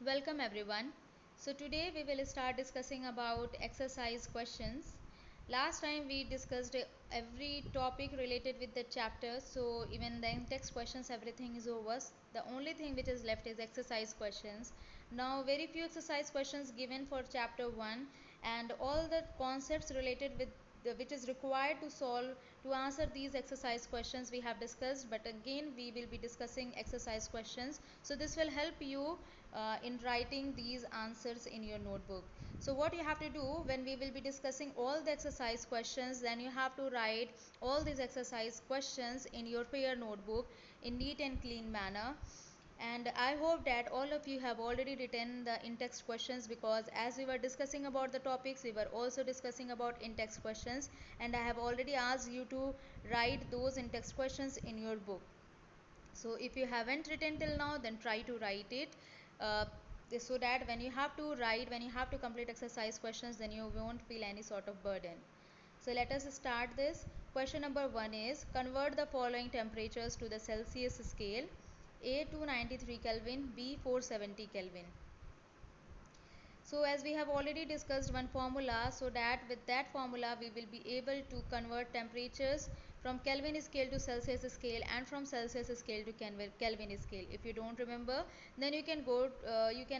Welcome everyone. So today we will start discussing about exercise questions. Last time we discussed every topic related with the chapter, so even the in-text questions everything is over. The only thing which is left is exercise questions. Now very few exercise questions given for chapter 1 and all the concepts related with which is required to solve to answer these exercise questions we have discussed, but again we will be discussing exercise questions, so this will help you in writing these answers in your notebook. So what you have to do when we will be discussing all the exercise questions, then you have to write all these exercise questions in your pair notebook in neat and clean manner. And I hope that all of you have already written the in-text questions, because as we were discussing about the topics, we were also discussing about in-text questions, and I have already asked you to write those in-text questions in your book. So if you haven't written till now, then try to write it, uh, so that when you have to write, when you have to complete exercise questions, then you won't feel any sort of burden. So let us start this. Question number 1 is, convert the following temperatures to the Celsius scale: A 293 Kelvin, B 470 Kelvin. So as we have already discussed one formula, so that with that formula we will be able to convert temperatures from Kelvin scale to Celsius scale and from Celsius scale to Kelvin scale. If you don't remember, then you can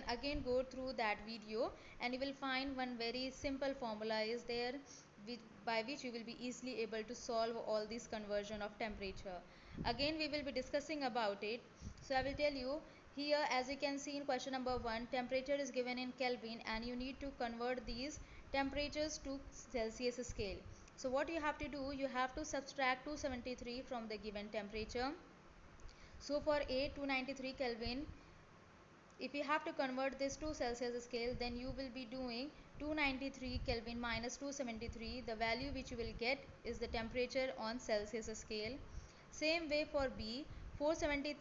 again go through that video and you will find one very simple formula is there, by which you will be easily able to solve all this conversion of temperature. Again we will be discussing about it. So I will tell you here, as you can see in question number 1, temperature is given in Kelvin and you need to convert these temperatures to Celsius scale. So what you have to do, you have to subtract 273 from the given temperature. So for A 293 Kelvin, if you have to convert this to Celsius scale, then you will be doing 293 Kelvin minus 273. The value which you will get is the temperature on Celsius scale. Same way for B, 470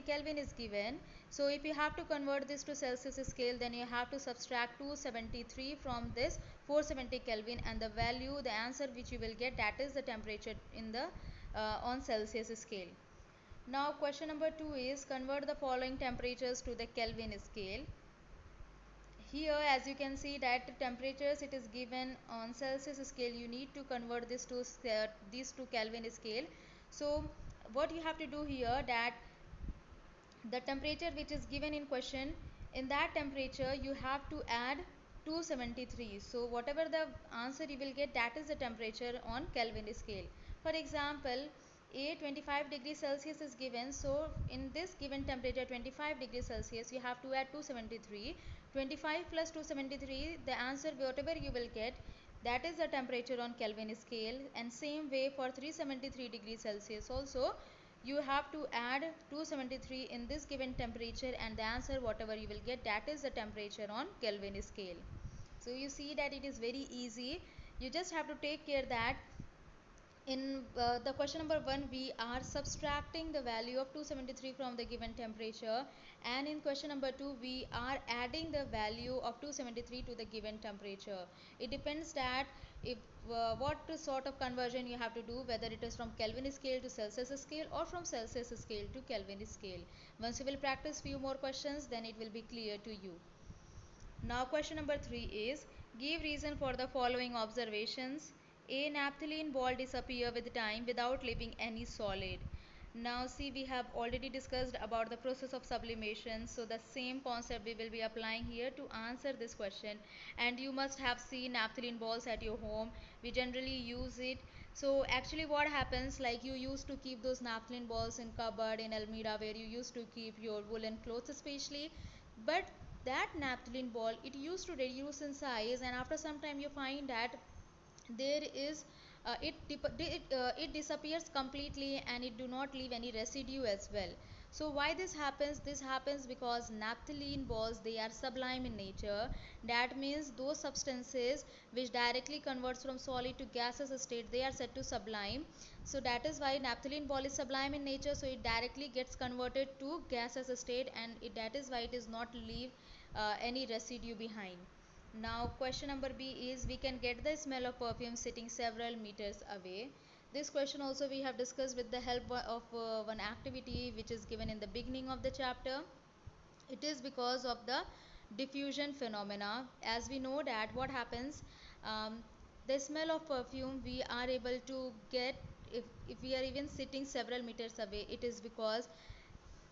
Kelvin is given. So if you have to convert this to Celsius scale, then you have to subtract 273 from this 470 Kelvin, and the value, the answer which you will get, that is the temperature in the on Celsius scale. Now question number 2 is, convert the following temperatures to the Kelvin scale. Here as you can see that temperatures it is given on Celsius scale, you need to convert this to these to Kelvin scale. So what you have to do here, that the temperature which is given in question, in that temperature you have to add 273. So whatever the answer you will get, that is the temperature on Kelvin scale. For example, a 25 degrees Celsius is given, so in this given temperature 25 degrees Celsius, you have to add 273. 25 plus 273, the answer whatever you will get, that is the temperature on Kelvin scale. And same way for 373 degrees Celsius also, you have to add 273 in this given temperature, and the answer whatever you will get, that is the temperature on Kelvin scale. So you see that it is very easy. You just have to take care that in the question number 1 we are subtracting the value of 273 from the given temperature, and in question number 2 we are adding the value of 273 to the given temperature. It depends that if what sort of conversion you have to do, whether it is from Kelvin scale to Celsius scale or from Celsius scale to Kelvin scale. Once you will practice few more questions, then it will be clear to you. Now question number 3 is, give reason for the following observations. A naphthalene ball disappear with time without leaving any solid. Now see, we have already discussed about the process of sublimation, so the same concept we will be applying here to answer this question. And you must have seen naphthalene balls at your home. We generally use it. So actually what happens, like you used to keep those naphthalene balls in cupboard in Almirah, where you used to keep your woolen clothes especially. But that naphthalene ball, it used to reduce in size, and after some time you find that there is it disappears completely and it do not leave any residue as well. So why this happens? This happens because naphthalene balls, they are sublime in nature. That means those substances which directly converts from solid to gaseous state, they are said to sublime. So that is why naphthalene ball is sublime in nature, so it directly gets converted to gaseous state, and that is why it is not leave any residue behind. Now question number B is, we can get the smell of perfume sitting several meters away. This question also we have discussed with the help of one activity which is given in the beginning of the chapter. It is because of the diffusion phenomena. As we know that what happens, um, the smell of perfume we are able to get if we are even sitting several meters away. It is because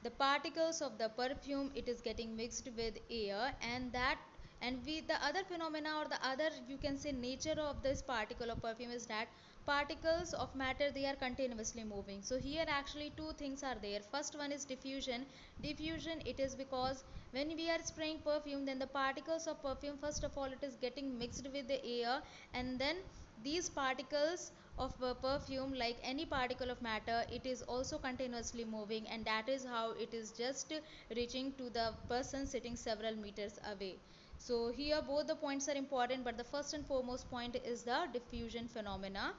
the particles of the perfume, it is getting mixed with air, and that, and we, the other phenomena, or the other, you can say, nature of this particle of perfume is that particles of matter, they are continuously moving. So here actually two things are there. First one is diffusion. Diffusion, it is because when we are spraying perfume, then the particles of perfume, first of all, it is getting mixed with the air, and then these particles of perfume, like any particle of matter, it is also continuously moving, and that is how it is just reaching to the person sitting several meters away. So here both the points are important, but the first and foremost point is the diffusion phenomena.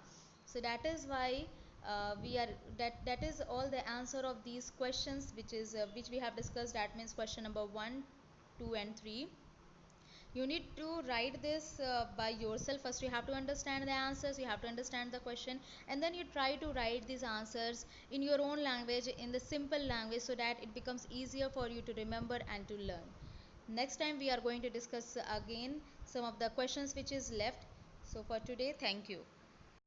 So that is why we are, that is all the answer of these questions, which we have discussed. That means question number 1, 2 and 3. You need to write this by yourself. First you have to understand the answers, you have to understand the question, and then you try to write these answers in your own language, in the simple language, so that it becomes easier for you to remember and to learn. Next time we are going to discuss again some of the questions which is left. So for today, thank you.